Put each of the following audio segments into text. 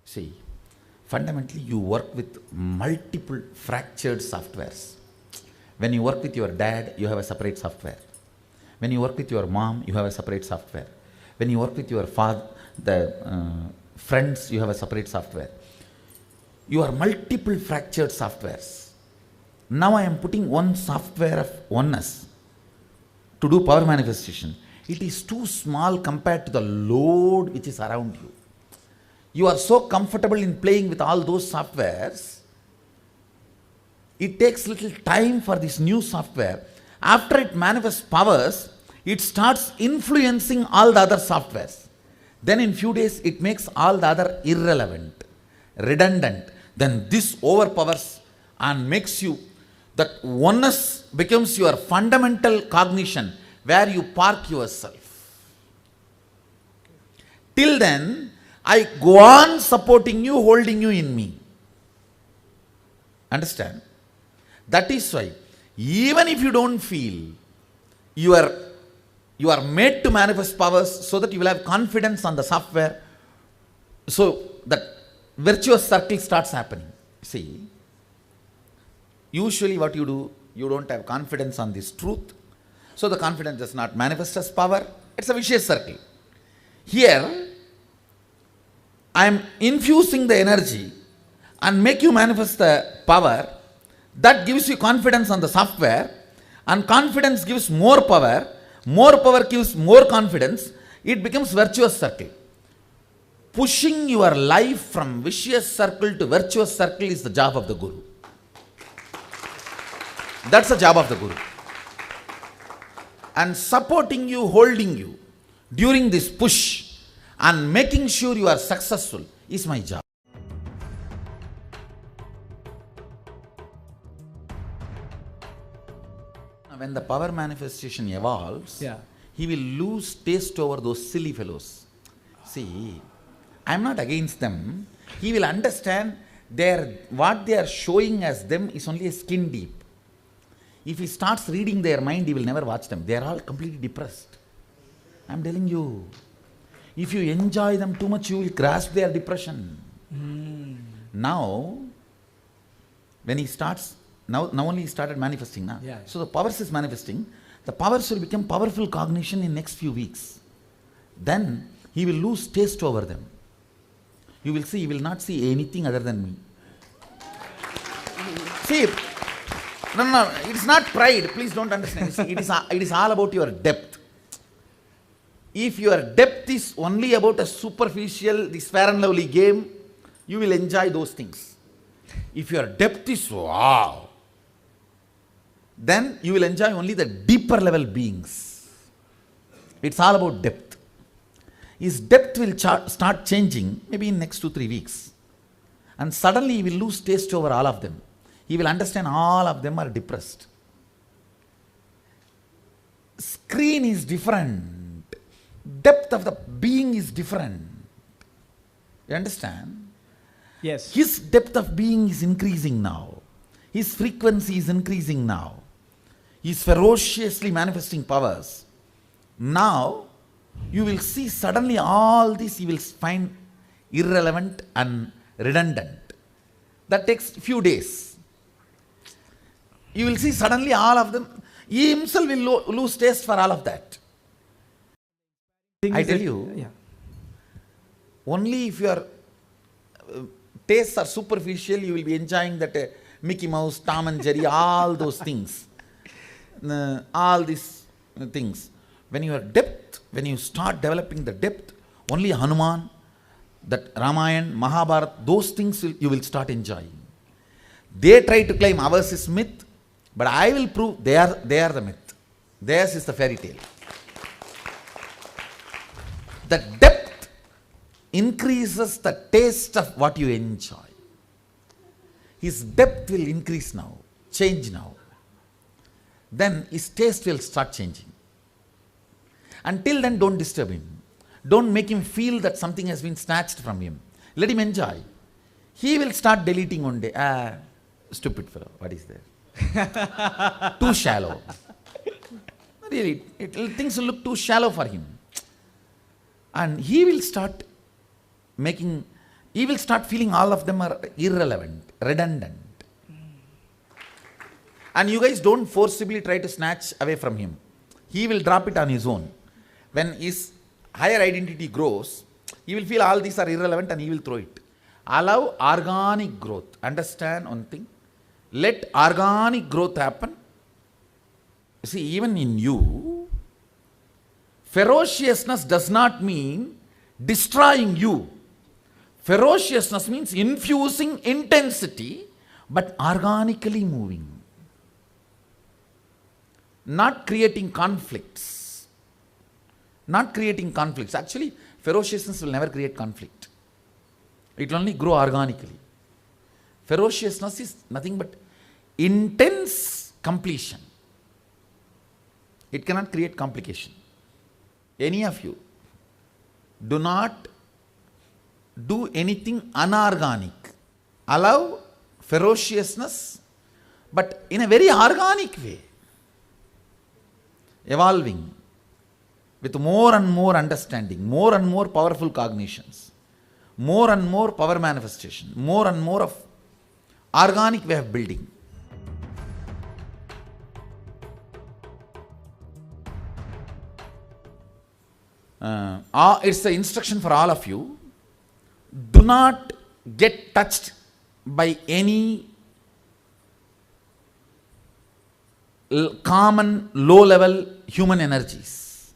See, fundamentally you work with multiple fractured softwares. When you work with your dad, you have a separate software. When you work with your mom, you have a separate software. When you work with your father, friends, you have a separate software. You are multiple fractured softwares. Now I am putting one software of oneness to do power manifestation. It is too small compared to the load which is around you. You are so comfortable in playing with all those softwares, it takes little time for this new software. After it manifests powers, it starts influencing all the other softwares. Then in few days, it makes all the other irrelevant, redundant. Then this overpowers and makes you, that oneness becomes your fundamental cognition, where you park yourself. Till then, I go on supporting you, holding you in me. Understand? That is why, even if you don't feel, you are made to manifest powers so that you will have confidence on the software. So that virtuous circle starts happening. See, usually what you do, you don't have confidence on this truth. So the confidence does not manifest as power. It's a vicious circle. Here, I am infusing the energy and make you manifest the power. That gives you confidence on the software, and confidence gives more power gives more confidence. It becomes virtuous circle. Pushing your life from vicious circle to virtuous circle is the job of the Guru. That's the job of the Guru. And supporting you, holding you during this push and making sure you are successful is my job. When the power manifestation evolves, he will lose taste over those silly fellows. See, I am not against them. He will understand what they are showing as them is only a skin deep. If he starts reading their mind, he will never watch them. They are all completely depressed. I am telling you. If you enjoy them too much, you will grasp their depression. Now, when he starts, now only he started manifesting. So the powers is manifesting. The powers will become powerful cognition in next few weeks. Then he will lose taste over them. You will see, he will not see anything other than me. See, no, it's not pride. Please don't understand. See, it is all about your depth. If your depth is only about a superficial, this fair and lovely game, you will enjoy those things. If your depth is wow, then you will enjoy only the deeper level beings. It's all about depth. His depth will start changing maybe in next 2-3 weeks. And suddenly he will lose taste over all of them. He will understand all of them are depressed. Screen is different. Depth of the being is different. You understand? Yes. His depth of being is increasing now. His frequency is increasing now. He is ferociously manifesting powers. Now, you will see suddenly all this you will find irrelevant and redundant. That takes few days. You will see suddenly all of them. He himself will lose taste for all of that. I tell you, only if your tastes are superficial, you will be enjoying that Mickey Mouse, Tom and Jerry, all those things. All these things. When you start developing the depth, only Hanuman, that Ramayana, Mahabharata, those things you will start enjoying. They try to claim ours is myth, but I will prove they are the myth. Theirs is the fairy tale. The depth increases the taste of what you enjoy. His depth will increase now, change now. Then his taste will start changing. Until then, don't disturb him. Don't make him feel that something has been snatched from him. Let him enjoy. He will start deleting one day. Stupid fellow, what is there? Too shallow. Really, things will look too shallow for him. And he will start feeling all of them are irrelevant, redundant. And you guys don't forcibly try to snatch away from him. He will drop it on his own. When his higher identity grows, he will feel all these are irrelevant and he will throw it. Allow organic growth. Understand one thing. Let organic growth happen. See, even in you, ferociousness does not mean destroying you. Ferociousness means infusing intensity, but organically moving. Not creating conflicts. Not creating conflicts. Actually, ferociousness will never create conflict. It will only grow organically. Ferociousness is nothing but intense completion. It cannot create complication. Any of you, do not do anything unorganic. Allow ferociousness, but in a very organic way. Evolving with more and more understanding, more and more powerful cognitions, more and more power manifestation, more and more of organic way of building. It's the instruction for all of you. Do not get touched by any common low-level human energies,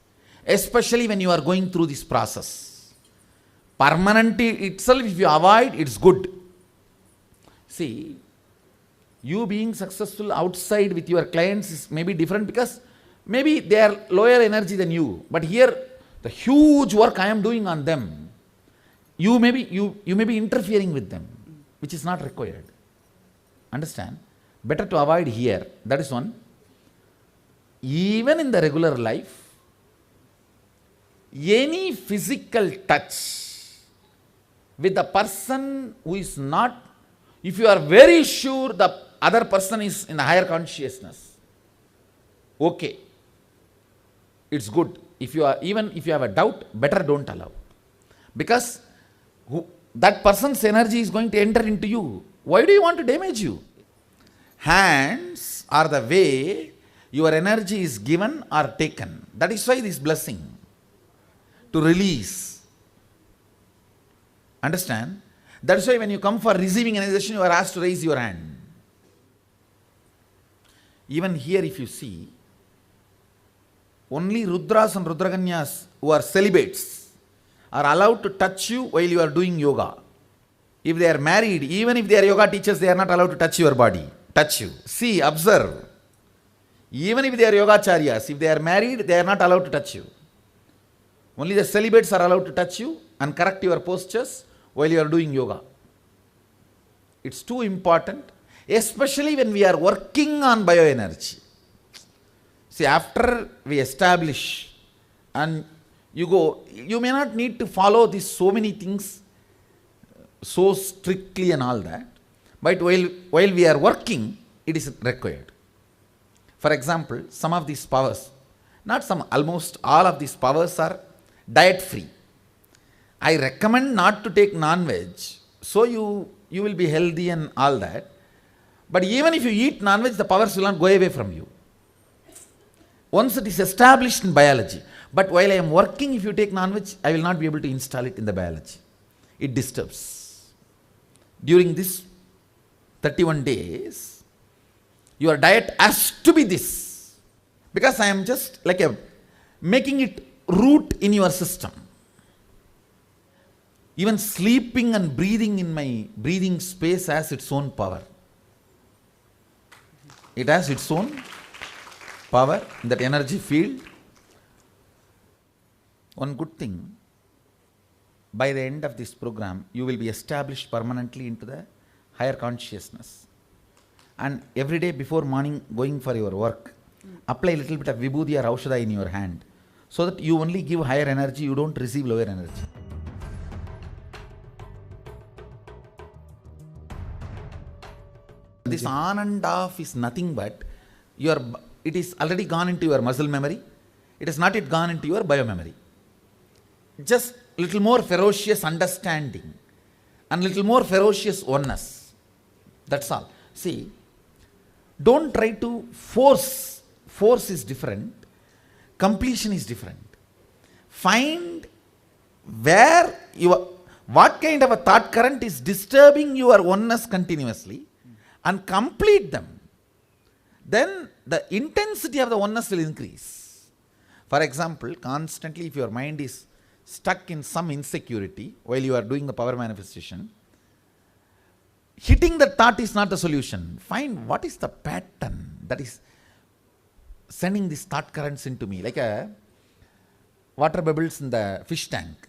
especially when you are going through this process. Permanently itself, if you avoid, it's good. See, you being successful outside with your clients is maybe different because maybe they are lower energy than you. But here, the huge work I am doing on them, you may be interfering with them, which is not required. Understand? Better to avoid here. That is one. Even in the regular life, any physical touch with the person who is not, if you are very sure the other person is in a higher consciousness, okay, it's good. Even if you have a doubt, better don't allow. Because that person's energy is going to enter into you. Why do you want to damage you? Hands are the way your energy is given or taken. That is why this blessing. To release. Understand? That is why when you come for receiving energization, you are asked to raise your hand. Even here if you see, only Rudras and Rudraganyas who are celibates are allowed to touch you while you are doing yoga. If they are married, even if they are yoga teachers, they are not allowed to touch your body, touch you. See, observe. Even if they are yogacharyas, if they are married, they are not allowed to touch you. Only the celibates are allowed to touch you and correct your postures while you are doing yoga. It's too important, especially when we are working on bioenergy. See, after we establish and you go, you may not need to follow these so many things so strictly and all that, but while we are working, it is required. For example, some of these powers, not some, almost all of these powers are diet free. I recommend not to take non-veg, so you will be healthy and all that. But even if you eat non-veg, the powers will not go away from you. Once it is established in biology. But while I am working, if you take non-veg, I will not be able to install it in the biology. It disturbs. During this 31 days, your diet has to be this. Because I am just like making it root in your system. Even sleeping and breathing in my breathing space has its own power. It has its own power in that energy field. One good thing, by the end of this program, you will be established permanently into the higher consciousness. And every day before morning going for your work, apply a little bit of vibhuti or aushadha in your hand. so that you only give higher energy, you don't receive lower energy. This on and off is nothing but it is already gone into your muscle memory. It has not yet gone into your biomemory. Just little more ferocious understanding and little more ferocious oneness. That's all. See, don't try to force. Force is different. Completion is different. Find what kind of a thought current is disturbing your oneness continuously and complete them. Then the intensity of the oneness will increase. For example, constantly if your mind is stuck in some insecurity while you are doing the power manifestation, hitting the thought is not the solution. Find what is the pattern that is sending these thought currents into me, like a water bubbles in the fish tank.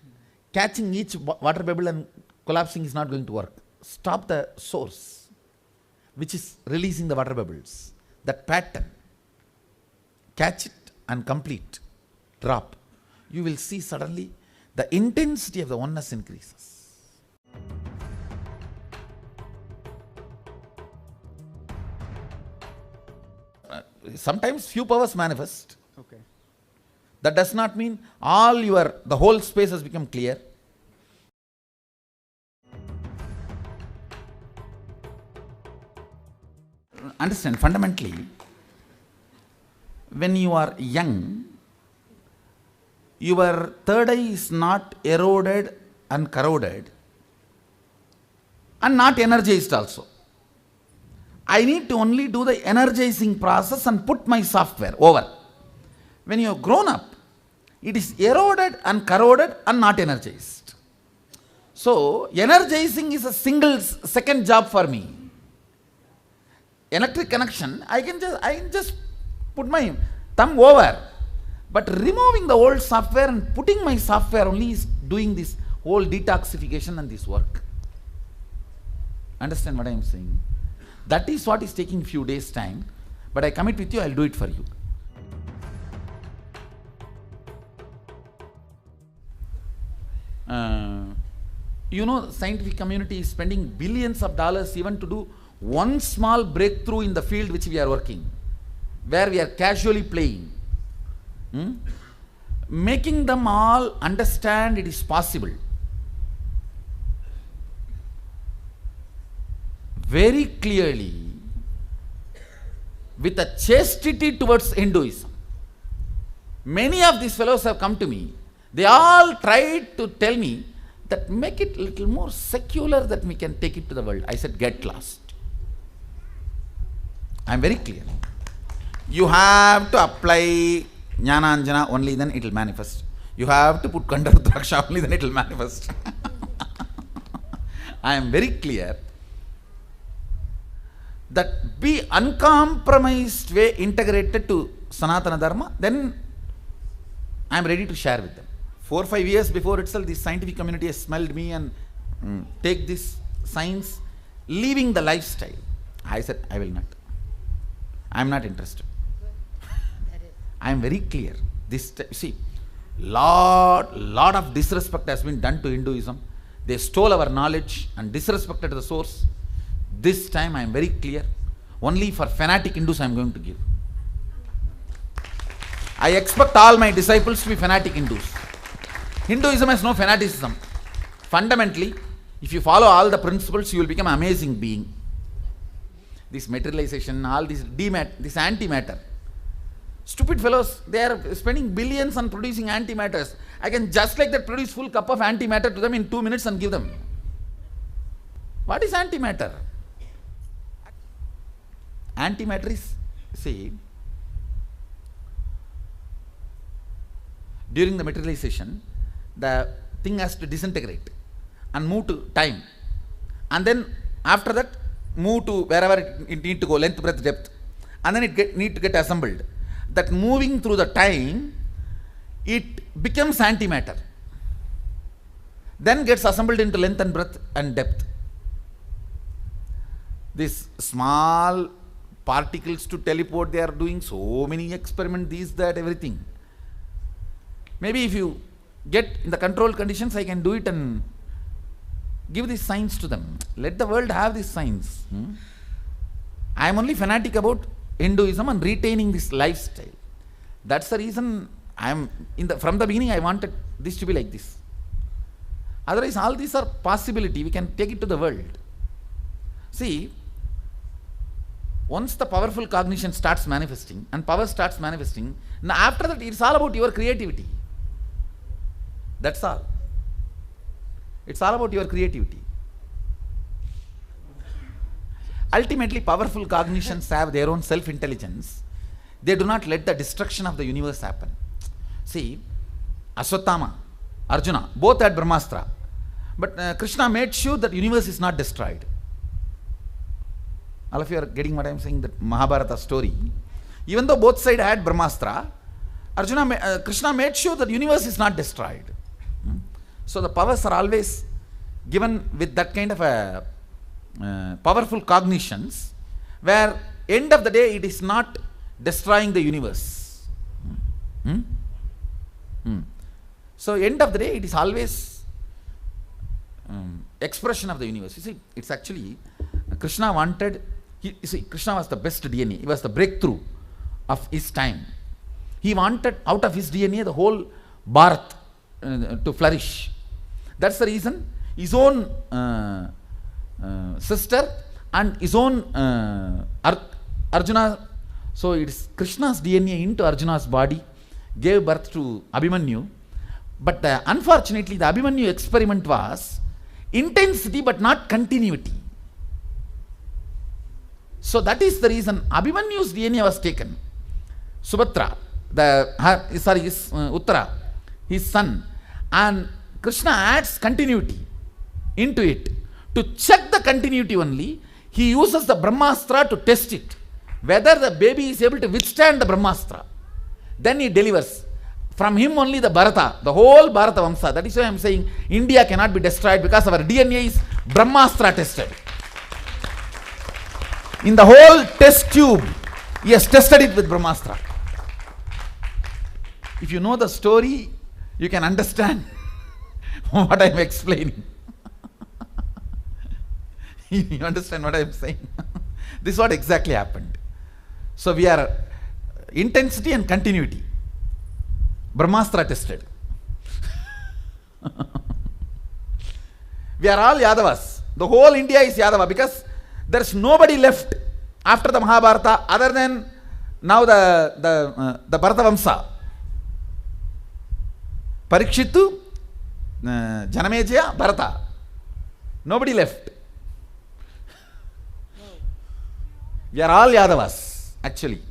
Catching each water bubble and collapsing is not going to work. Stop the source, which is releasing the water bubbles. That pattern, catch it and complete, drop. You will see suddenly the intensity of the oneness increases. Sometimes few powers manifest. Okay. That does not mean the whole space has become clear. Understand, fundamentally, when you are young, your third eye is not eroded and corroded and not energized also. I need to only do the energizing process and put my software over. When you have grown up, it is eroded and corroded and not energized. So, energizing is a second job for me. Electric connection, I can just put my thumb over. But removing the old software and putting my software only is doing this whole detoxification and this work. Understand what I am saying? That is what is taking few days time. But I commit with you, I will do it for you. The scientific community is spending billions of dollars even to do one small breakthrough in the field which we are working, where we are casually playing. Making them all understand it is possible. Very clearly, with a chastity towards Hinduism. Many of these fellows have come to me. They all tried to tell me that make it a little more secular that we can take it to the world. I said, get lost. I am very clear. You have to apply Jnana only, then it will manifest. You have to put Kandarudraksha only, then it will manifest. I am very clear that be uncompromised way integrated to Sanatana Dharma, then I am ready to share with them. 4 or 5 years before itself, the scientific community has smelled me and take this science, leaving the lifestyle. I said, I will not. I am not interested. I am very clear. See, lot of disrespect has been done to Hinduism. They stole our knowledge and disrespected the source. This time I am very clear. Only for fanatic Hindus I am going to give. I expect all my disciples to be fanatic Hindus. Hinduism has no fanaticism. Fundamentally, if you follow all the principles, you will become an amazing being. This materialization, all this this antimatter. Stupid fellows, they are spending billions on producing antimatters. I can just like that produce full cup of antimatter to them in 2 minutes and give them. What is antimatter? Antimatter is, see, during the materialization, the thing has to disintegrate and move to time. And then after that, move to wherever it need to go, length, breadth, depth. And then it need to get assembled. That moving through the time, it becomes antimatter. Then gets assembled into length and breadth and depth. This small particles to teleport, they are doing so many experiments, these, that, everything. Maybe if you get in the controlled conditions, I can do it and give these signs to them. Let the world have these signs. I am only fanatic about Hinduism and retaining this lifestyle. That's the reason I am from the beginning I wanted this to be like this. Otherwise, all these are possibility. We can take it to the world. See, once the powerful cognition starts manifesting and power starts manifesting, now after that it's all about your creativity. That's all. It's all about your creativity. Ultimately, powerful cognitions have their own self-intelligence. They do not let the destruction of the universe happen. See, Ashwatthama, Arjuna, both had Brahmastra. But Krishna made sure that universe is not destroyed. All of you are getting what I am saying, that Mahabharata story. Even though both sides had Brahmastra, Krishna made sure that universe is not destroyed. So the powers are always given with that kind of a powerful cognitions, where end of the day it is not destroying the universe. So end of the day it is always expression of the universe. You see, it's actually Krishna wanted, Krishna was the best DNA. He was the breakthrough of his time. He wanted out of his DNA the whole Bharat to flourish. That's the reason his own sister and his own Arjuna, so it is Krishna's DNA into Arjuna's body gave birth to Abhimanyu. But unfortunately the Abhimanyu experiment was intensity but not continuity. So that is the reason Abhimanyu's DNA was taken. Subhadra, Uttara, his son, and Krishna adds continuity into it. To check the continuity only, he uses the Brahmastra to test it, whether the baby is able to withstand the Brahmastra. Then he delivers. From him only the Bharata, the whole Bharata Vamsa. That is why I am saying India cannot be destroyed, because our DNA is Brahmastra tested. In the whole test tube, he has tested it with Brahmastra. If you know the story, you can understand what I am explaining. You understand what I am saying? This is what exactly happened. So we are intensity and continuity. Brahmastra tested. We are all Yadavas. The whole India is Yadava, because there is nobody left after the Mahabharata other than now the Bharata Vamsa. Parikshitu, Janamejaya, Bharata. Nobody left. We are all Yadavas, actually.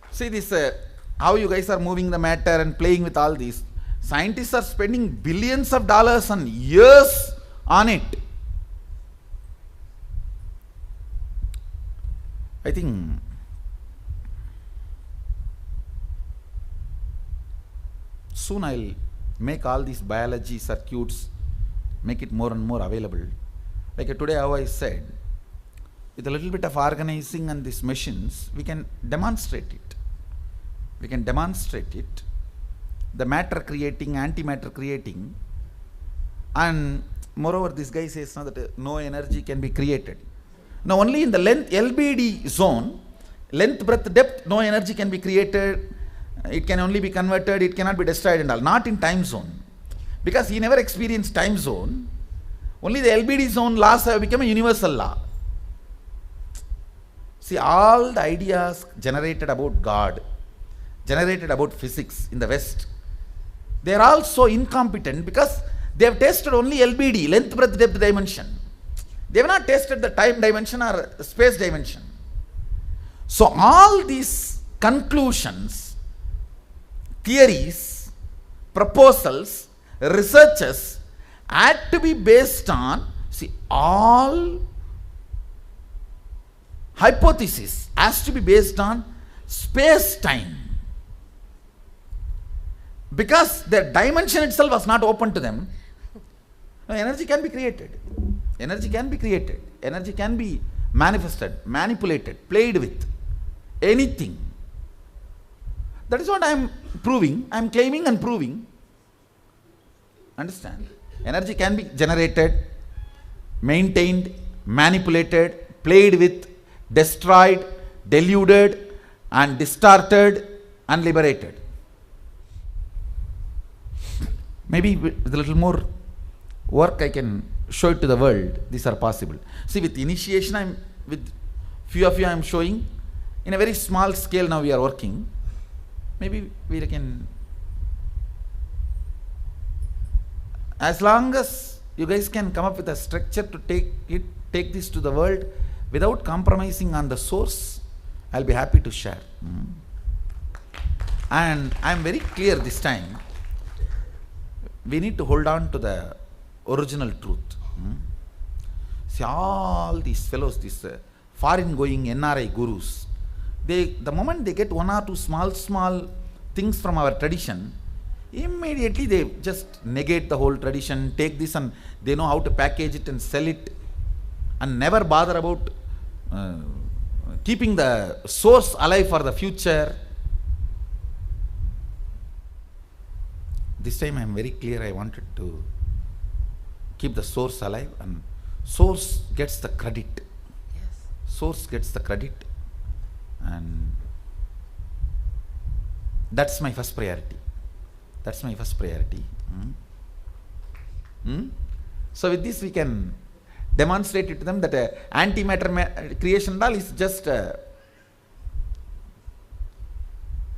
See this, how you guys are moving the matter and playing with all these. Scientists are spending billions of dollars and years on it. I think soon I'll make all these biology circuits, make it more and more available. Like today how I said, with a little bit of organizing and these machines, we can demonstrate it. We can demonstrate it. The matter creating, antimatter creating, and moreover this guy says now that no energy can be created. Now only in the length LBD zone, length, breadth, depth, no energy can be created. It can only be converted, it cannot be destroyed and all. Not in time zone. Because he never experienced time zone. Only the LBD zone laws have become a universal law. See, all the ideas generated about God, generated about physics in the West, they are all so incompetent because they have tested only LBD, length, breadth, depth dimension. They have not tested the time dimension or space dimension. So all these conclusions, theories, proposals, researches had to be based on, see, all hypothesis has to be based on space-time. Because their dimension itself was not open to them, energy can be created. Energy can be created. Energy can be manifested, manipulated, played with. Anything. That is what I am proving. I am claiming and proving. Understand? Energy can be generated, maintained, manipulated, played with, destroyed, deluded, and distorted, and liberated. Maybe with a little more work I can show it to the world. These are possible. See, with initiation, with few of you I am showing. In a very small scale now we are working. Maybe we can, as long as you guys can come up with a structure to take this to the world without compromising on the source, I'll be happy to share. And I'm very clear this time. We need to hold on to the original truth. See, all these fellows, these foreign going NRI gurus, the moment they get one or two small things from our tradition, immediately they just negate the whole tradition, take this, and they know how to package it and sell it, and never bother about keeping the source alive for the future. This time I am very clear. I wanted to keep the source alive, and source gets the credit. Yes. Source gets the credit, and that's my first priority. That's my first priority. So with this we can demonstrate it to them that antimatter creation is just a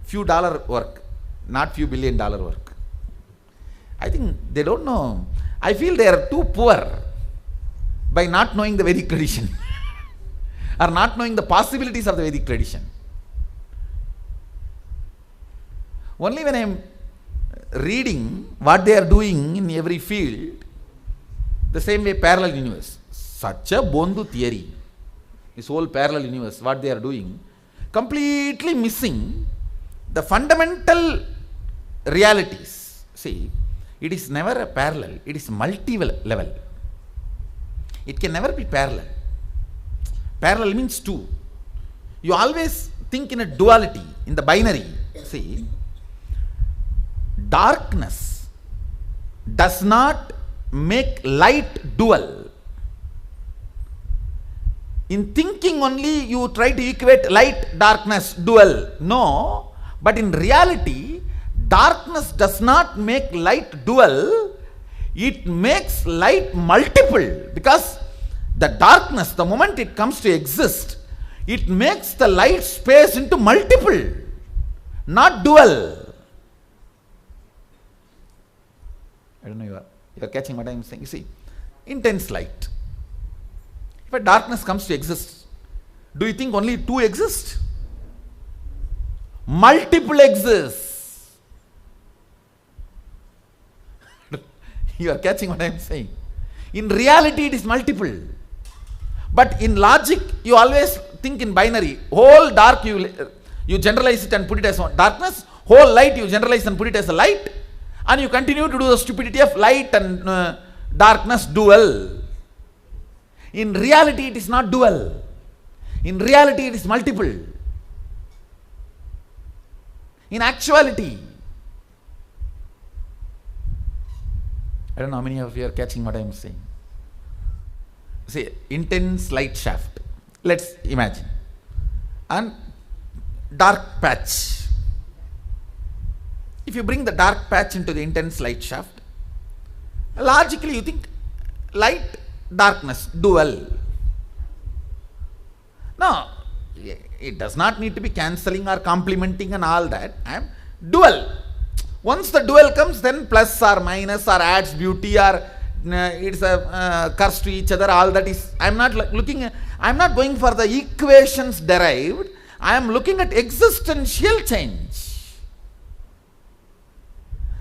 few dollar work, not few $1 billion work. I think they don't know. I feel they are too poor by not knowing the Vedic tradition or not knowing the possibilities of the Vedic tradition. Only when I am reading what they are doing in every field, the same way parallel universe, such a Bondu theory, this whole parallel universe, what they are doing, completely missing the fundamental realities. See, it is never a parallel, it is multi-level. It can never be parallel. Parallel means two. You always think in a duality, in the binary. See, darkness does not make light dual. In thinking only you try to equate light, darkness, dual. No, but in reality, darkness does not make light dual, it makes light multiple, because the darkness, the moment it comes to exist, it makes the light space into multiple, not dual. I don't know, you are catching what I am saying. You see, intense light. If a darkness comes to exist, do you think only two exist? Multiple exist. You are catching what I am saying. In reality, it is multiple. But in logic, you always think in binary. Whole dark, you generalize it and put it as darkness. Whole light, you generalize and put it as a light. And you continue to do the stupidity of light and darkness dual. In reality, it is not dual. In reality, it is multiple. In actuality, I don't know how many of you are catching what I am saying. See, intense light shaft. Let's imagine. And dark patch. If you bring the dark patch into the intense light shaft, logically you think light, darkness, dual. No, it does not need to be cancelling or complementing and all that. I am dual. Once the dual comes, then plus or minus or adds beauty or it's a curse to each other, all that is, I am not looking, I am not going for the equations derived, I am looking at existential change.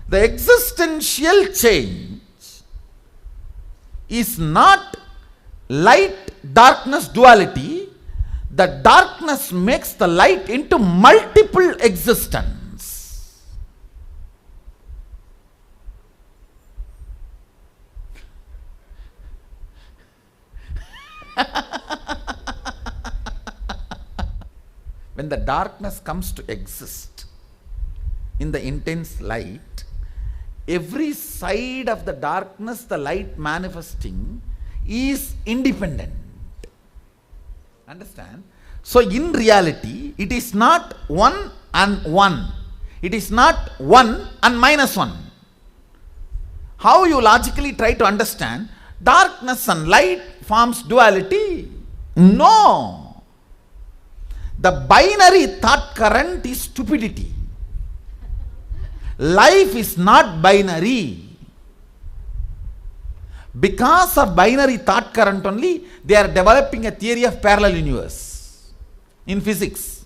The existential change is not light darkness duality. The darkness makes the light into multiple existence. When the darkness comes to exist, in the intense light, every side of the darkness, the light manifesting is independent. Understand? So in reality, it is not 1 and 1. It is not 1 and minus 1. How you logically try to understand darkness and light forms duality? No. The binary thought current is stupidity. Life is not binary. Because of binary thought current only, they are developing a theory of parallel universe. In physics,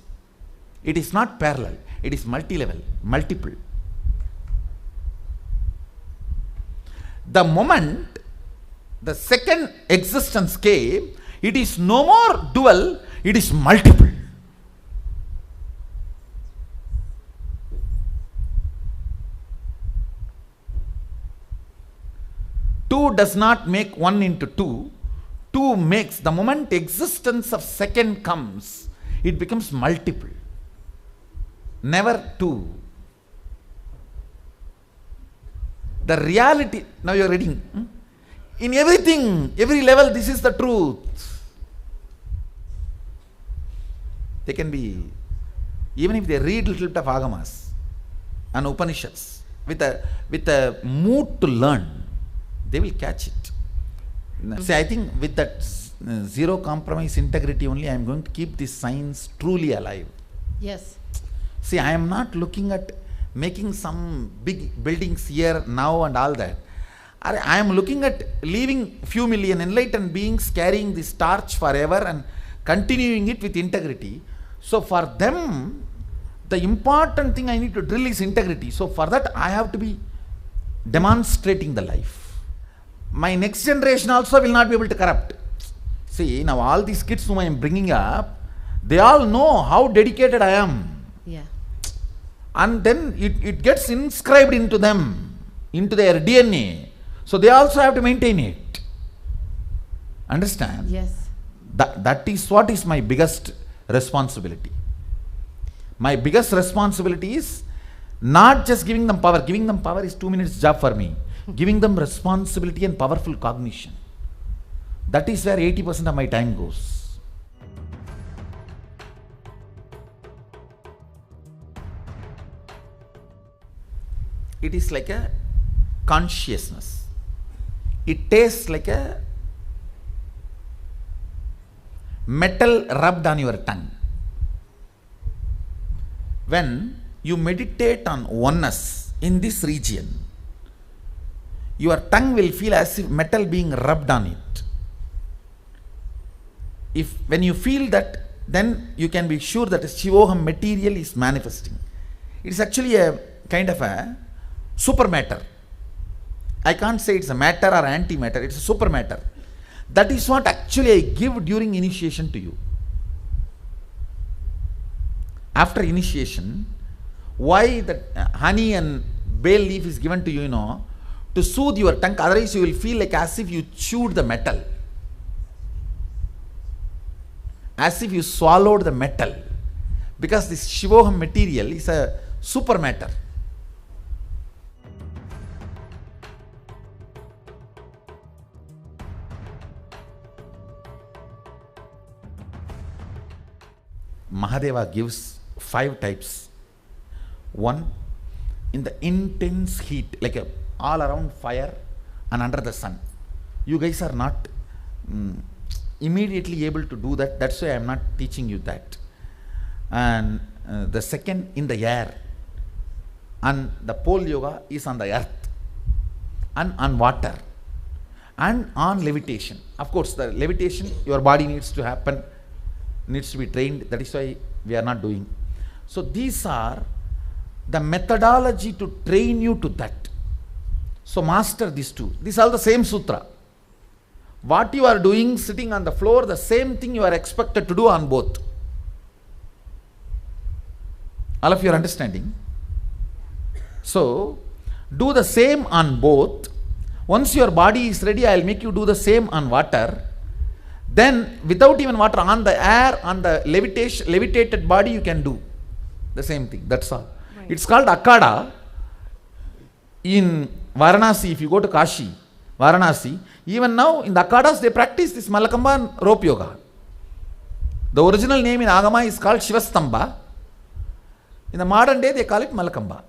it is not parallel, it is multi-level, multiple. The moment the second existence came, it is no more dual, it is multiple. Two does not make 1 into 2. 2 makes, the moment existence of second comes, it becomes multiple. Never 2. The reality, now you are reading. In everything, every level, this is the truth. They can be, even if they read little bit of Agamas and Upanishads with a mood to learn, they will catch it. See, I think with that zero compromise integrity only, I am going to keep this science truly alive. Yes. See, I am not looking at making some big buildings here, now and all that. I am looking at leaving few million enlightened beings carrying this torch forever and continuing it with integrity. So for them, the important thing I need to drill is integrity. So for that, I have to be demonstrating the life. My next generation also will not be able to corrupt. See, now all these kids whom I am bringing up, they all know how dedicated I am. Yeah. And then it gets inscribed into them, into their DNA. So they also have to maintain it. Understand? Yes. That is what is my biggest responsibility. My biggest responsibility is not just giving them power. Giving them power is 2 minutes job for me. Giving them responsibility and powerful cognition. That is where 80% of my time goes. It is like a consciousness. It tastes like a metal rubbed on your tongue. When you meditate on oneness in this region, your tongue will feel as if metal being rubbed on it. When you feel that, then you can be sure that a Shivoham material is manifesting. It is actually a kind of a super matter. I can't say it's a matter or antimatter, it's a super matter. That is what actually I give during initiation to you. After initiation, why the honey and bay leaf is given to you, to soothe your tongue, otherwise you will feel like as if you chewed the metal. As if you swallowed the metal. Because this Shivoham material is a super matter. Mahadeva gives 5 types. 1, in the intense heat, like a all around fire and under the sun. You guys are not immediately able to do that. That's why I am not teaching you that. And the second, in the air. And the pole yoga is on the earth and on water and on levitation. Of course, the levitation, your body needs to happen, needs to be trained. That is why we are not doing. So these are the methodology to train you to that. So master these 2. These are the same sutra. What you are doing sitting on the floor, the same thing you are expected to do on both. All of you are understanding? So, do the same on both. Once your body is ready, I will make you do the same on water. Then, without even water, on the air, on the levitated body, you can do the same thing. That's all. Right. It's called Akada. In Varanasi, if you go to Kashi, Varanasi, even now in the Akadas they practice this Malakamba and rope yoga. The original name in Agama is called Shivastamba. In the modern day they call it Malakamba.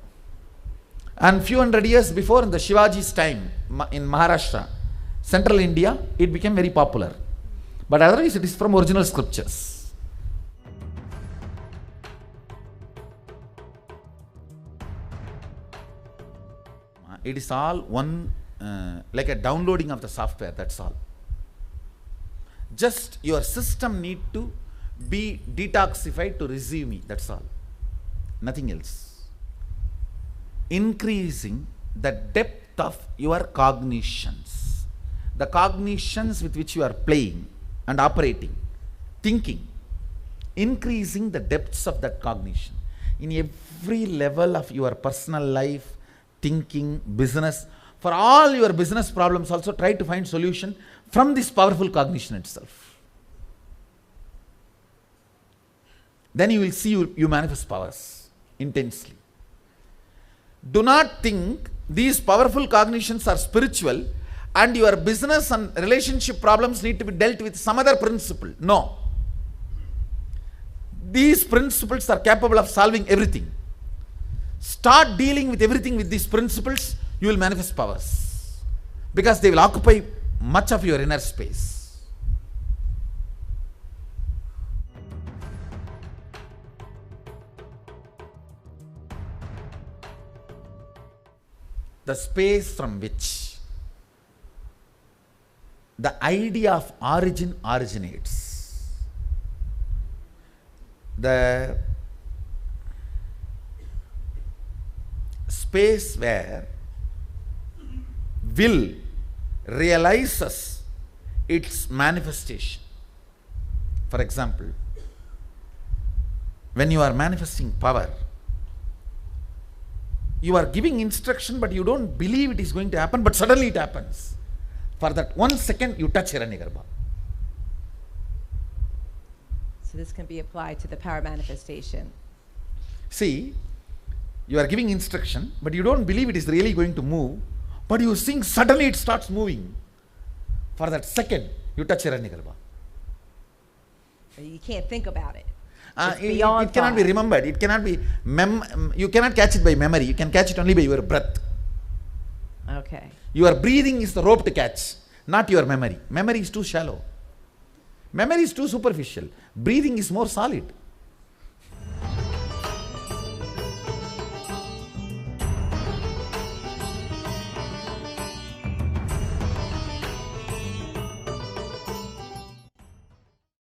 And few hundred years before, in the Shivaji's time, in Maharashtra, central India, it became very popular. But otherwise it is from original scriptures. It is all one, like a downloading of the software, that's all. Just your system need to be detoxified to receive me, that's all. Nothing else. Increasing the depth of your cognitions. The cognitions with which you are playing and operating, thinking. Increasing the depths of that cognition. In every level of your personal life, thinking, business, for all your business problems also try to find solution from this powerful cognition itself. Then you will see you manifest powers intensely. Do not think these powerful cognitions are spiritual and your business and relationship problems need to be dealt with some other principle. No. These principles are capable of solving everything. Start dealing with everything with these principles, you will manifest powers. Because they will occupy much of your inner space. The space from which the idea of origin originates. The space where will realizes its manifestation. For example, when you are manifesting power, you are giving instruction but you don't believe it is going to happen, but suddenly it happens. For that 1 second you touch Hiranyagarbha. So this can be applied to the power manifestation. See, you are giving instruction, but you don't believe it is really going to move, but you think suddenly it starts moving. For that second, you touch Hiranyagarbha. You can't think about it. It cannot be remembered. It cannot be, you cannot catch it by memory. You can catch it only by your breath. Okay. Your breathing is the rope to catch, not your memory. Memory is too shallow. Memory is too superficial. Breathing is more solid.